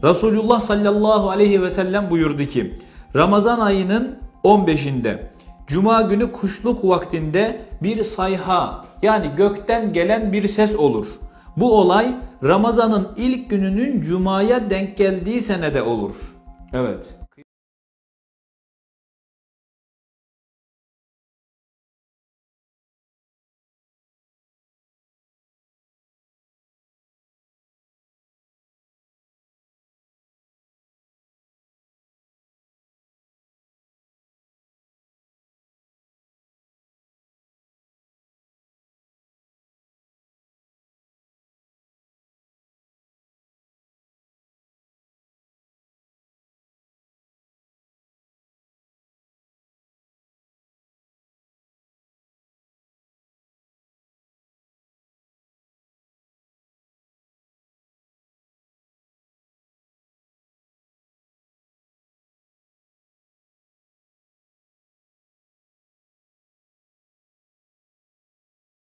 Resulullah sallallahu aleyhi ve sellem buyurdu ki Ramazan ayının 15'inde Cuma günü kuşluk vaktinde bir sayha yani gökten gelen bir ses olur. Bu olay Ramazan'ın ilk gününün Cuma'ya denk geldiği senede olur. Evet.